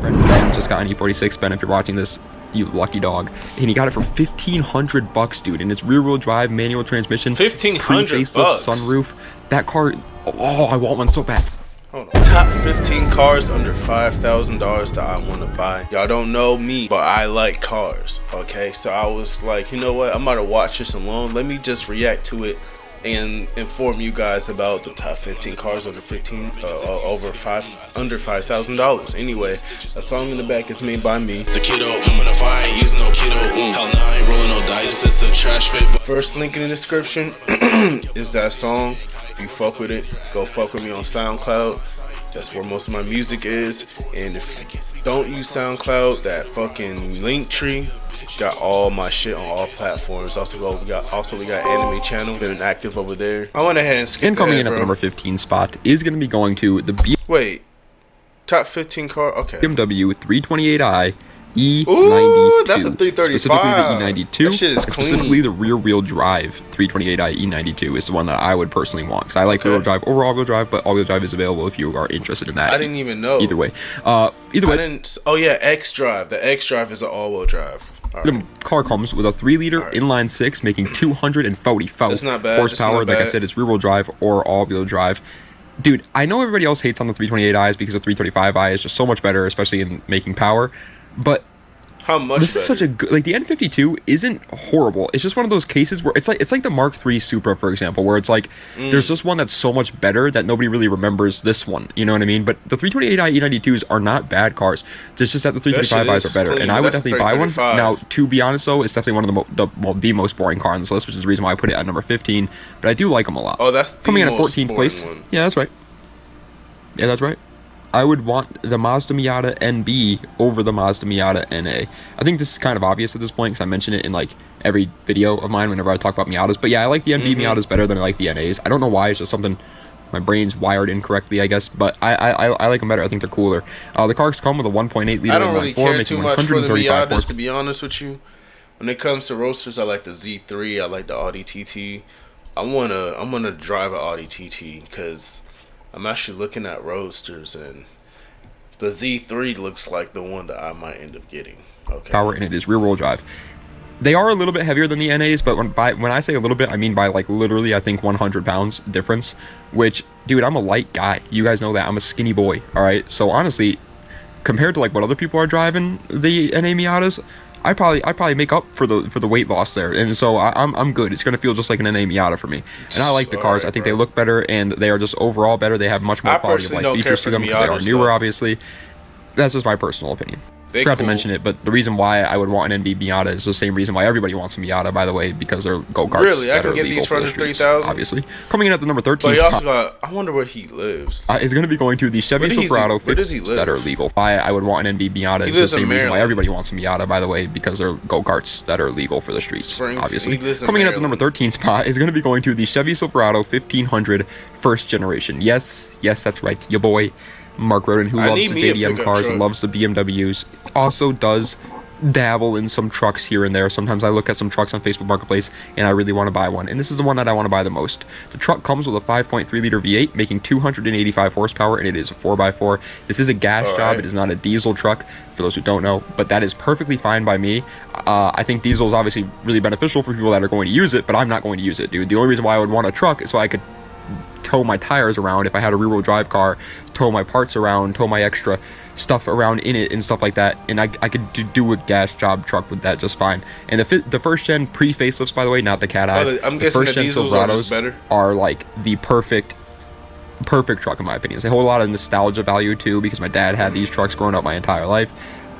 friend Ben just got an E46. Ben, if you're watching this, you lucky dog. And he got it for $1,500, dude. And it's rear-wheel drive, manual transmission, $1,500 sunroof. That car, oh, I want one so bad. Hold on. Top 15 cars under $5,000 that I want to buy. Y'all don't know me, but I like cars. Okay, so I was like, you know what? I'm about to watch this alone. Let me just react to it and inform you guys about the top 15 cars under $5,000. Anyway, a song in the back is made by me. It's the kiddo, coming up, I ain't using no kiddo. Hell nah, I ain't rolling no dice, it's a trash fit. First link in the description is that song. If you fuck with it, go fuck with me on SoundCloud. That's where most of my music is. And if you don't use SoundCloud, that fucking link tree got all my shit on all platforms. We got anime channel, been active over there. I went ahead and skipped And coming in at the number 15 spot is going to be going to the Wait, top 15 car. Okay. BMW 328i E92. Ooh, that's a 335. Specifically the E92. That shit is clean. Specifically the rear-wheel drive 328i E92 is the one that I would personally want. Because I like rear-wheel drive over all-wheel drive, but all-wheel drive is available if you are interested in that. I didn't even know. Either way. Oh yeah, X-Drive. The X-Drive is an all-wheel drive. The car comes with a 3-liter inline 6, making 244 That's not bad. horsepower. Like I said, it's rear-wheel drive or all-wheel drive. Dude, I know everybody else hates on the 328i's because the 335i is just so much better, especially in making power. But how much this better? is such a good, like, the N52 isn't horrible. It's just one of those cases where it's like the Mark III Supra, for example, where it's like there's just one that's so much better that nobody really remembers this one. You know what I mean? But the 328i E92s are not bad cars. It's just that the 335i's are better, clean, and I would definitely buy one. Now, to be honest, though, it's definitely one of the most boring car on this list, which is the reason why I put it at number 15. But I do like them a lot. Oh, that's coming in at 14th place. One. Yeah, that's right. Yeah, that's right. I would want the Mazda Miata NB over the Mazda Miata NA. I think this is kind of obvious at this point because I mention it in like every video of mine whenever I talk about Miatas. But yeah, I like the NB Miatas better than I like the NAs. I don't know why. It's just something my brain's wired incorrectly, I guess. But I like them better. I think they're cooler. The cars come with a 1.8 liter. I don't really care too much for the Miatas, horse. to be honest with you. When it comes to roadsters, I like the Z3. I like the Audi TT. I'm gonna drive an Audi TT because I'm actually looking at roadsters, and the Z3 looks like the one that I might end up getting. Okay. Power, and it is rear-wheel drive. They are a little bit heavier than the NAs, but when I say a little bit, I mean by like literally, I think 100 pounds difference. Which, dude, I'm a light guy. You guys know that. I'm a skinny boy. All right. So honestly, compared to like what other people are driving the NA Miatas, I probably make up for the weight loss there, and so I'm good. It's gonna feel just like an NA Miata for me, and I like the cars. Right, I think they look better, and they are just overall better. They have much more quality of life features to them because they are newer, obviously. That's just my personal opinion. Forgot to mention it, but the reason why I would want an NB Miata is the same reason why everybody wants a Miata, by the way, because they're go-karts. Really? I can get these for under $3,000? Obviously. Coming in at the number 13 But he also got, I wonder where he lives. Is going to be going to the Chevy Silverado 50s that are legal. I would want an NB Miata. It's the same reason why everybody wants a Miata, by the way, because they're go-karts that are legal for the streets, obviously. Coming in at the number 13 spot is going to be going to the Chevy Silverado 1500 first generation. Yes, that's right. Your boy Mark Roden, who loves the JDM cars and loves the BMWs, also does dabble in some trucks here and there. Sometimes I look at some trucks on Facebook Marketplace and I really want to buy one, and this is the one that I want to buy the most. The truck comes with a 5.3 liter V8 making 285 horsepower, and it is a 4x4. This is a gas job. It is not a diesel truck, for those who don't know, but that is perfectly fine by me. I think diesel is obviously really beneficial for people that are going to use it, but I'm not going to use it, dude. The only reason why I would want a truck is so I could tow my tires around if I had a rear-wheel drive car, tow my parts around, tow my extra stuff around in it and stuff like that, and I could do a gas job truck with that just fine. And the first gen pre-facelifts, by the way, not the cat eyes, I'm guessing the diesels are just better. Are like the perfect truck in my opinion. They hold a lot of nostalgia value too, because my dad had these trucks growing up my entire life.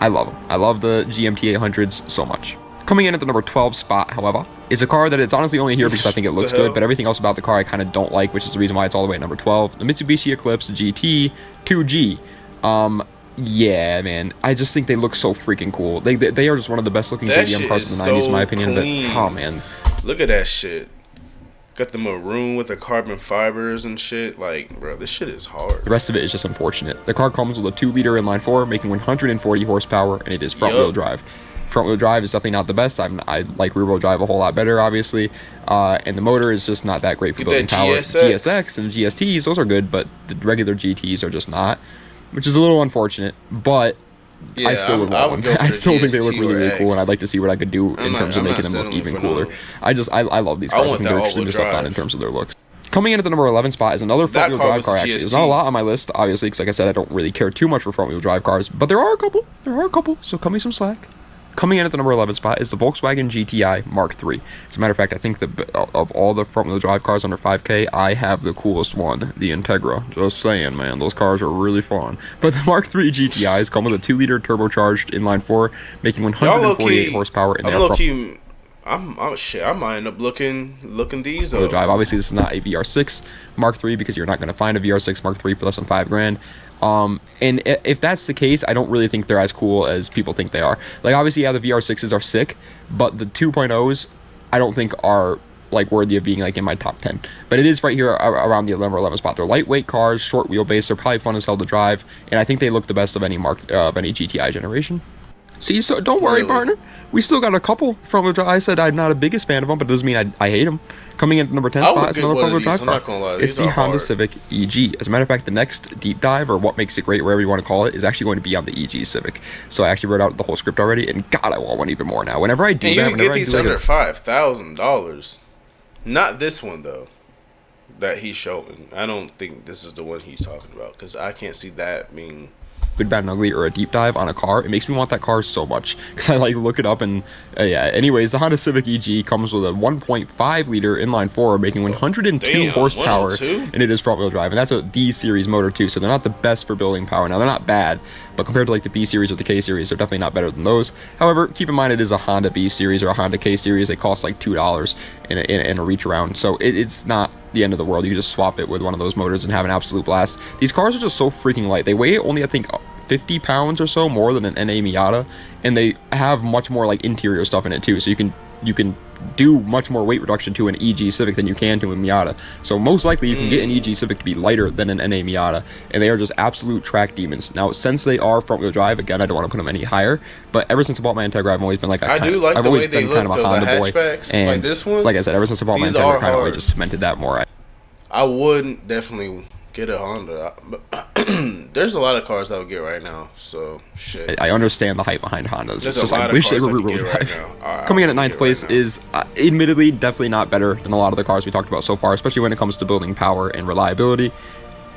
I love them. I love the GMT 800s so much. Coming in at the number 12 spot, however, is a car that it's honestly only here because I think it looks good, but everything else about the car I kind of don't like, which is the reason why it's all the way at number 12. The Mitsubishi Eclipse GT 2G. Yeah, man. I just think they look so freaking cool. They are just one of the best looking JDM cars in the 90s, in my opinion. But, oh, man. Look at that shit. Got the maroon with the carbon fibers and shit. Like, bro, this shit is hard. The rest of it is just unfortunate. The car comes with a 2-liter inline 4, making 140 horsepower, and it is front-wheel drive. Front-wheel drive is definitely not the best. I like rear-wheel drive a whole lot better, obviously. And the motor is just not that great for building power. GSX and GSTs, those are good, but the regular GTs are just not, which is a little unfortunate. But Yeah, I still would want one. I still think they look really, really cool, and I'd like to see what I could do in terms of making them look even cooler. I love these cars. I think they're extremely stepped on in terms of their looks. Coming in at the number 11 spot is another front-wheel drive car, actually. There's not a lot on my list, obviously, because like I said, I don't really care too much for front-wheel drive cars, but there are a couple. So cut me some slack. Coming in at the number 11 spot is the Volkswagen GTI Mark III. As a matter of fact, I think of all the front-wheel drive cars under 5K, I have the coolest one, the Integra. Just saying, man, those cars are really fun. But the Mark III GTIs come with a 2-liter turbocharged inline-4, making 148 horsepower in their I might end up looking these up. Drive. Obviously, this is not a VR6 Mark III because you're not going to find a VR6 Mark III for less than $5,000. And if that's the case, I don't really think they're as cool as people think they are. Like, obviously, yeah, the VR6s are sick, but the 2.0s, I don't think are like worthy of being like in my top 10. But it is right here around the number 11 spot. They're lightweight cars, short wheelbase. They're probably fun as hell to drive, and I think they look the best of any GTI generation. See, so don't worry, partner. We still got a couple from which I said I'm not the biggest fan of them, but it doesn't mean I hate them. Coming in at the number 10 spot is another front-wheel drive car. It's the Honda Civic EG. As a matter of fact, the next deep dive, or what makes it great, wherever you want to call it, is actually going to be on the EG Civic. So I actually wrote out the whole script already, and God, I want one even more now. Whenever I do that, you can get these under $5,000. Not this one though, that he's showing. I don't think this is the one he's talking about because I can't see that being Good, Bad, and Ugly or a deep dive on a car. It makes me want that car so much because I like look it up and yeah. Anyways, the Honda Civic EG comes with a 1.5 liter inline-4, making 102 horsepower, and it is front-wheel drive, and that's a D series motor too. So they're not the best for building power. Now they're not bad, but compared to like the B series or the K series, they're definitely not better than those. However, keep in mind it is a Honda B series or a Honda K series. They cost like $2 in a reach around, so it's not the end of the world. You can just swap it with one of those motors and have an absolute blast. These cars are just so freaking light. They weigh only, I think, 50 pounds or so more than an NA Miata, and they have much more like interior stuff in it too, so you can do much more weight reduction to an EG Civic than you can to a Miata. So most likely you can get an EG Civic to be lighter than an NA Miata, and they are just absolute track demons. Now, since they are front-wheel drive, again, I don't want to put them any higher, but ever since I bought my Integra, I've always been like I've always been kind of a Honda boy, and like this one, like I said, ever since I bought my Integra, kind of always just cemented that more. I would definitely get a Honda, but there's a lot of cars I would get right now, so shit. I understand the hype behind Hondas. There's a lot of cars I would get right now. Coming in at 9th place is admittedly definitely not better than a lot of the cars we talked about so far, especially when it comes to building power and reliability.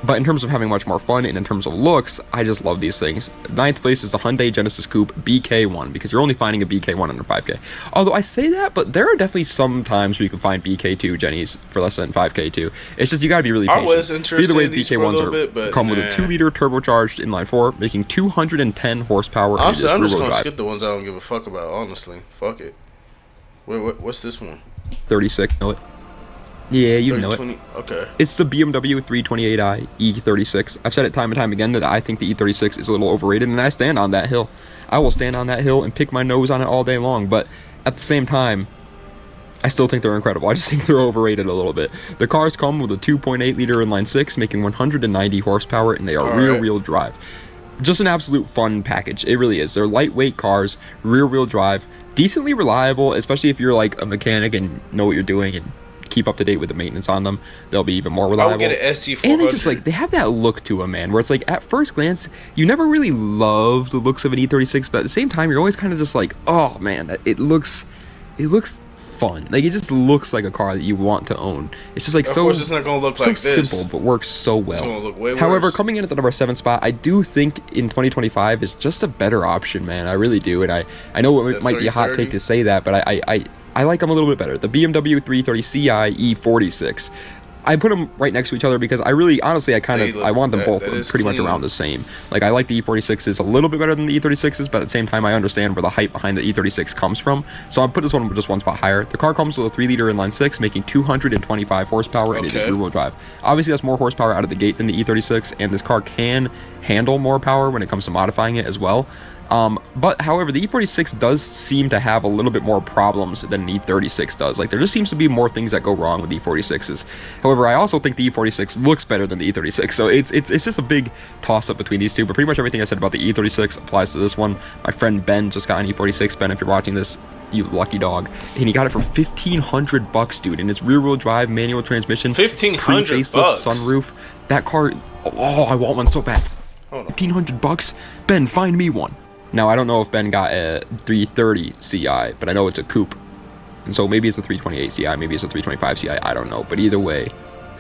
But in terms of having much more fun and in terms of looks, I just love these things. 9th place is the Hyundai Genesis Coupe BK1, because you're only finding a BK1 under 5K. Although I say that, but there are definitely some times where you can find BK2 Jennies for less than 5K too. It's just you gotta be really patient. I was interested in these for a little bit, but come with a 2-liter turbocharged inline-4, making 210 horsepower. Honestly, I'm just gonna skip the ones I don't give a fuck about. Honestly, fuck it. What's this one? 36. Know it. Yeah, you know it. Okay. It's the BMW 328i E36. I've said it time and time again that I think the E36 is a little overrated, and I stand on that hill. I will stand on that hill and pick my nose on it all day long, but at the same time, I still think they're incredible. I just think they're overrated a little bit. The cars come with a 2.8-liter inline-6, making 190 horsepower, and they are rear-wheel drive. Just an absolute fun package. It really is. They're lightweight cars, rear-wheel drive, decently reliable, especially if you're like a mechanic and know what you're doing and keep up to date with the maintenance on them. They'll be even more reliable. I would get an SC400. And they just like, they have that look to them, man, where it's like at first glance you never really love the looks of an E36, but at the same time you're always kind of just like, oh man, it looks fun. Like, it just looks like a car that you want to own. It's just like of course it's not gonna look like this. Simple, but works so well. It's gonna look way worse. However, coming in at the number 7 spot, I do think in 2025 is just a better option, man. I really do, and I know it might be a hot take to say that, but I like them a little bit better. The BMW 330ci E46. I put them right next to each other because I really, honestly, I want them both pretty much around the same. Like, I like the E46s a little bit better than the E36s, but at the same time, I understand where the hype behind the E36 comes from. So I put this one just one spot higher. The car comes with a 3-liter inline-6, making 225 horsepower, and it is rear-wheel drive. Obviously, that's more horsepower out of the gate than the E36, and this car can handle more power when it comes to modifying it as well. But however, the E46 does seem to have a little bit more problems than an E36 does. Like, there just seems to be more things that go wrong with E46s. However, I also think the E46 looks better than the E36, so it's just a big toss-up between these two. But pretty much everything I said about the E36 applies to this one. My friend Ben just got an E46. Ben, if you're watching this, you lucky dog, and he got it for $1,500, dude. And it's rear-wheel drive, manual transmission, $1,500 sunroof. That car, oh, I want one so bad. $1,500. Ben, find me one. Now, I don't know if Ben got a 330 CI, but I know it's a coupe. And so maybe it's a 328 CI, maybe it's a 325 CI, I don't know. But either way,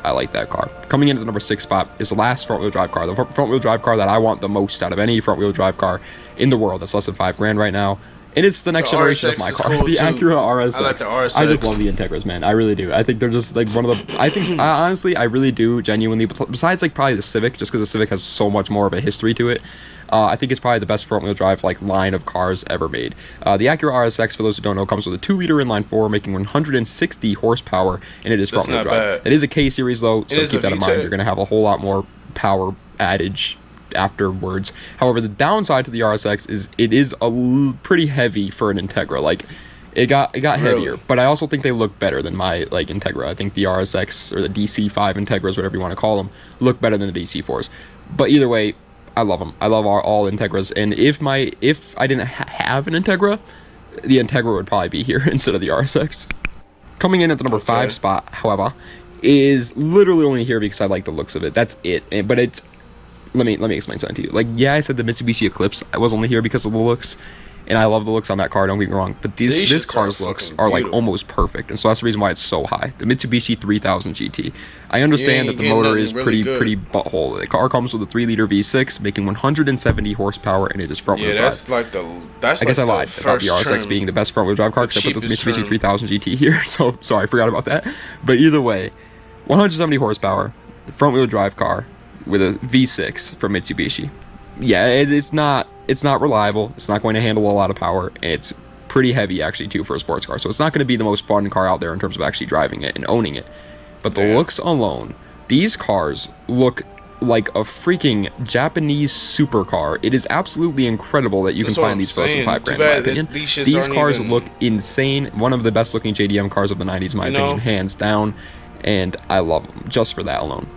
I like that car. Coming into the number 6 spot is the last front-wheel drive car. The front-wheel drive car that I want the most out of any front-wheel drive car in the world. That's less than $5,000 right now. And it's the next generation of my car, cool the Acura RSX. I like the RSX. I just love the Integras, man. I really do. I think they're just like one of the. I think honestly, I really do genuinely. Besides, like probably the Civic, just because the Civic has so much more of a history to it. I think it's probably the best front-wheel drive like line of cars ever made. The Acura RSX, for those who don't know, comes with a 2-liter inline 4, making 160 horsepower, and it is front-wheel drive. Bad. It is a K series though, so keep that in mind. You're gonna have a whole lot more power adage afterwards. However, the downside to the RSX is it is pretty heavy for an Integra. Like it got heavier, but I also think they look better than my like Integra. I think the RSX or the DC5 Integras, whatever you want to call them, look better than the DC4s. But either way, I love them. I love all Integras, and if I didn't have an Integra, the Integra would probably be here instead of the RSX. Coming in at the number 5 spot, however, is literally only here because I like the looks of it. That's it. But it's let me explain something to you. Like, yeah, I said the Mitsubishi Eclipse I was only here because of the looks, and I love the looks on that car, don't get me wrong, but this car's looks are like almost perfect, and so that's the reason why it's so high. The Mitsubishi 3000 GT. I understand that the motor is pretty butthole. The car comes with a 3-liter V6 making 170 horsepower, and it is front wheel drive. I guess I lied about the RSX being the best front wheel drive car because I put the Mitsubishi 3000 GT here, so sorry, I forgot about that. But either way, 170 horsepower, the front wheel drive car with a V6 from Mitsubishi. Yeah, it's not reliable. It's not going to handle a lot of power, and it's pretty heavy actually too for a sports car. So it's not going to be the most fun car out there in terms of actually driving it and owning it. But the looks alone, these cars look like a freaking Japanese supercar. It is absolutely incredible that you can find these for less than $5,000 in my opinion. These cars look insane. One of the best looking JDM cars of the 90s in my opinion, hands down. And I love them just for that alone.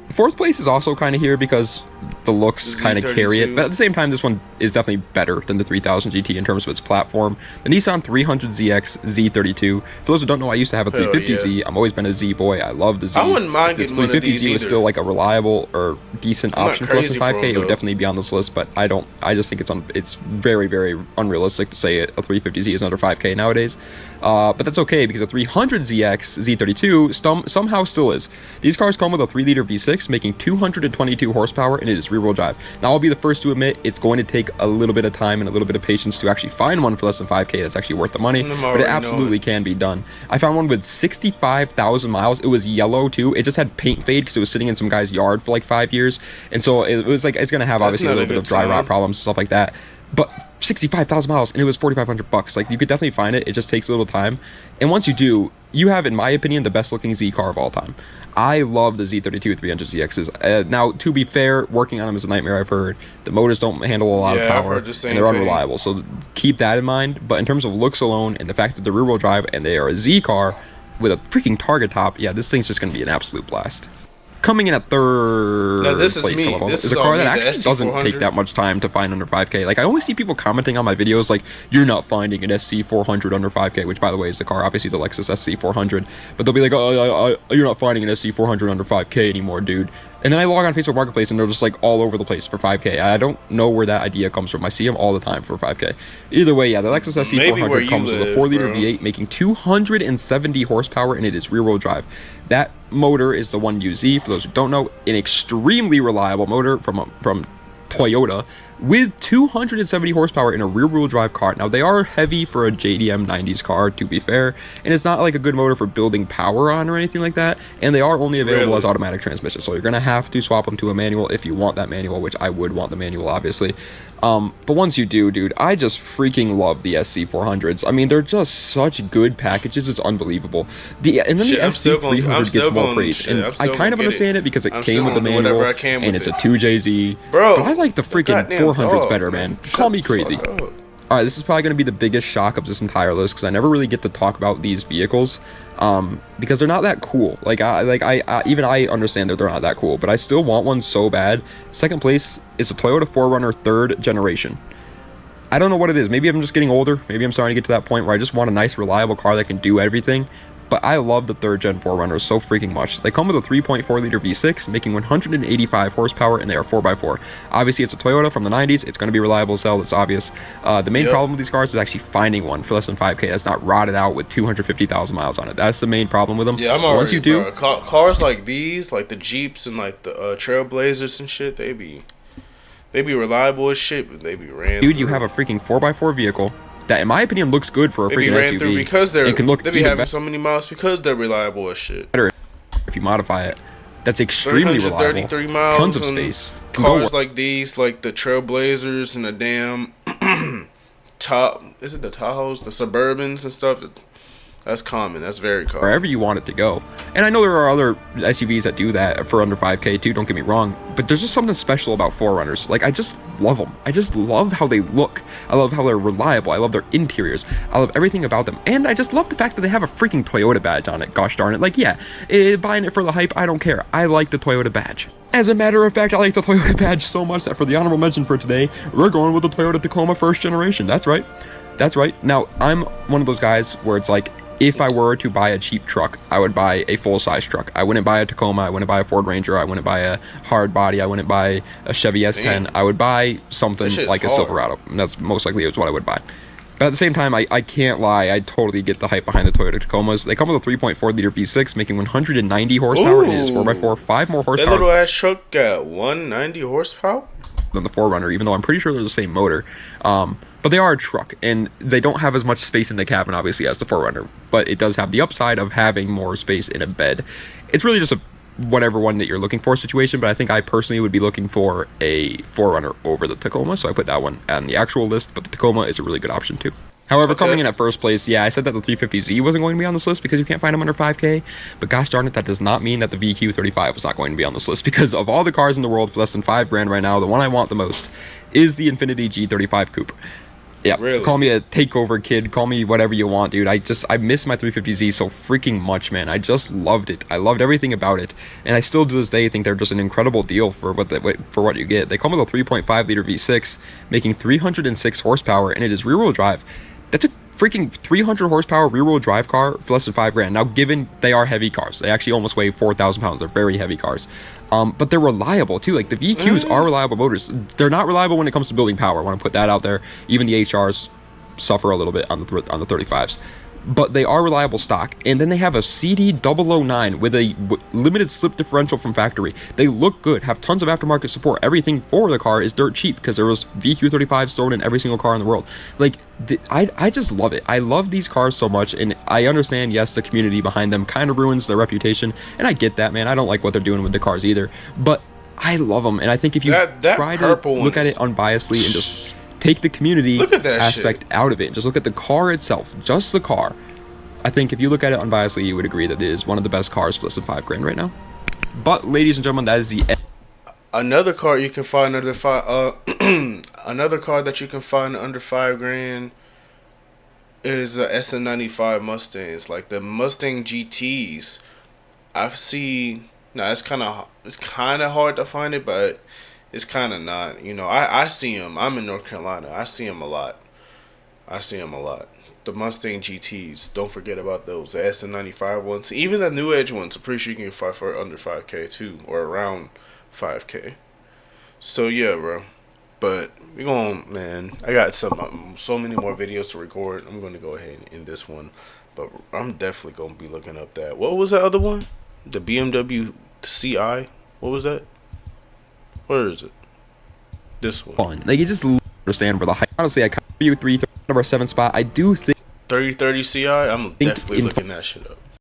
4th place is also kind of here because the looks kind of carry it, but at the same time, this one is definitely better than the 3000 GT in terms of its platform. The Nissan 300ZX Z32. For those who don't know, I used to have a 350Z. I've always been a Z boy. I love the Zs. I wouldn't mind getting one of these either. Was still like a reliable or decent option for less than 5K. It would definitely be on this list, but I just think it's very, very unrealistic to say a 350Z is under 5K nowadays. But that's okay because a 300ZX Z32 somehow still is. These cars come with a 3-liter V6 making 222 horsepower, and it is rear-wheel drive. Now, I'll be the first to admit it's going to take a little bit of time and a little bit of patience to actually find one for less than 5K that's actually worth the money, but it absolutely can be done. I found one with 65,000 miles. It was yellow too. It just had paint fade because it was sitting in some guy's yard for like 5 years, and so it was like it's going to have obviously a little bit of dry rot problems and stuff like that. But 65,000 miles, and it was $4,500. Like, you could definitely find it. It just takes a little time. And once you do, you have, in my opinion, the best-looking Z car of all time. I love the Z32 300ZXs. Now, to be fair, working on them is a nightmare, I've heard. The motors don't handle a lot of power, and they're unreliable. So keep that in mind. But in terms of looks alone, and the fact that they're rear-wheel drive, and they are a Z car with a freaking Targa top, yeah, this thing's just going to be an absolute blast. Coming in at 3rd place, is a car that actually doesn't take that much time to find under 5K. Like, I always see people commenting on my videos like, you're not finding an SC400 under 5K, which, by the way, is the car, obviously, the Lexus SC400. But they'll be like, oh, you're not finding an SC400 under 5K anymore, dude. And then I log on Facebook Marketplace, and they're just, like, all over the place for 5K. I don't know where that idea comes from. I see them all the time for 5K. Either way, yeah, the Lexus SC400 comes with a 4-liter V8 making 270 horsepower, and it is rear-wheel drive. That motor is the 1UZ, for those who don't know, an extremely reliable motor from Toyota with 270 horsepower in a rear-wheel drive car. Now, they are heavy for a JDM 90s car, to be fair, and it's not like a good motor for building power on or anything like that, and they are only available as automatic transmission, so you're going to have to swap them to a manual if you want that manual, which I would want the manual, obviously. But once you do, dude, I just freaking love the SC400s. I mean, they're just such good packages, it's unbelievable. And then the SC300 gets more praise, and I kind of understand it because it came with the manual, and it's a 2JZ, but I like the freaking 400s better, man. Call me crazy. Alright, this is probably going to be the biggest shock of this entire list because I never really get to talk about these vehicles because they're not that cool. Even I understand that they're not that cool, but I still want one so bad. 2nd place is a Toyota 4Runner 3rd generation. I don't know what it is. Maybe I'm just getting older. Maybe I'm starting to get to that point where I just want a nice, reliable car that can do everything. but I love the 3rd gen 4Runners so freaking much. They come with a 3.4 liter V6, making 185 horsepower, and they are 4x4. Obviously, it's a Toyota from the 90s. It's going to be reliable as hell. It's obvious. The main problem with these cars is actually finding one for less than 5K that's not rotted out with 250,000 miles on it. That's the main problem with them. Yeah, I'm already, once you do, cars like these, like the Jeeps and like the Trailblazers and shit, they be reliable as shit, but they be ran Dude, through. You have a freaking 4x4 vehicle that, in my opinion, looks good for a freaking SUV. Through because they be having so many miles because they're reliable as shit. Better if you modify it. That's extremely reliable. 33 miles. Tons of space. Cars like these, like the Trailblazers and the damn is it the Tahoes, the Suburbans and stuff. That's common. That's very common. Wherever you want it to go. And I know there are other SUVs that do that for under 5K too, don't get me wrong. But there's just something special about 4Runners. Like, I just love them. I just love how they look. I love how they're reliable. I love their interiors. I love everything about them. And I just love the fact that they have a freaking Toyota badge on it. Gosh darn it. Like, yeah, buying it for the hype, I don't care. I like the Toyota badge. As a matter of fact, I like the Toyota badge so much that for the honorable mention for today, we're going with the Toyota Tacoma 1st generation. That's right. That's right. Now, I'm one of those guys where it's like, if I were to buy a cheap truck, I would buy a full-size truck. I wouldn't buy a Tacoma. I wouldn't buy a Ford Ranger. I wouldn't buy a hard body. I wouldn't buy a Chevy S10. Man, I would buy something like a Silverado. And that's most likely what I would buy. But at the same time, I can't lie. I totally get the hype behind the Toyota Tacomas. They come with a 3.4 liter V6, making 190 horsepower. It is 4x4, 5 more horsepower. That little ass truck got 190 horsepower? Than the 4Runner, even though I'm pretty sure they're the same motor. But they are a truck, and they don't have as much space in the cabin, obviously, as the 4Runner. But it does have the upside of having more space in a bed. It's really just a whatever one that you're looking for situation, but I think I personally would be looking for a 4Runner over the Tacoma, so I put that one on the actual list, but the Tacoma is a really good option too. However, coming in at first place, yeah, I said that the 350Z wasn't going to be on this list because you can't find them under 5K, but gosh darn it, that does not mean that the VQ35 was not going to be on this list, because of all the cars in the world for less than $5,000 right now, the one I want the most is the Infiniti G35 Coupe. Yeah, really? Call me a takeover kid, call me whatever you want, dude. I miss my 350Z so freaking much, man. I just loved it. I loved everything about it, and I still to this day think they're just an incredible deal for what you get. They come with a 3.5 liter V6, making 306 horsepower, and it is rear-wheel drive. That's a freaking 300 horsepower rear-wheel drive car for less than $5,000. Now, given they are heavy cars, they actually almost weigh 4,000 pounds. They're very heavy cars. But they're reliable too. Like, the VQs are reliable motors. They're not reliable when it comes to building power. I want to put that out there. Even the HRs suffer a little bit on the 35s. But they are reliable stock. And then they have a CD009 with a limited slip differential from factory. They look good, have tons of aftermarket support. Everything for the car is dirt cheap because there was VQ35s thrown in every single car in the world. Like, I just love it. I love these cars so much, and I understand, yes, the community behind them kind of ruins their reputation, and I get that, man. I don't like what they're doing with the cars either, but I love them, and I think if you try to look at it unbiasedly and just take the community aspect out of it, just look at the car itself, just the car, I think if you look at it unbiasedly, you would agree that it is one of the best cars for less than $5,000 right now. But ladies and gentlemen, that is the end. Another car you can find under another car that you can find under $5,000 is a SN95 Mustangs, like the Mustang GTs. It's kind of hard to find it, but it's kind of not. You know, I see them. I'm in North Carolina. I see them a lot. The Mustang GTs. Don't forget about those. The SN95 ones. Even the New Edge ones. I'm pretty sure you can find for under 5K too, or around 5K. So yeah, bro. But we man. I got so many more videos to record. I'm gonna go ahead and end this one. But I'm definitely gonna be looking up that. What was the other one? The BMW CI. What was that? Where is it? This one. Fun. Like, you just understand where the hype. Honestly, I kind of view 3 number 7 spot. I do think 3030 CI. I'm definitely looking that shit up.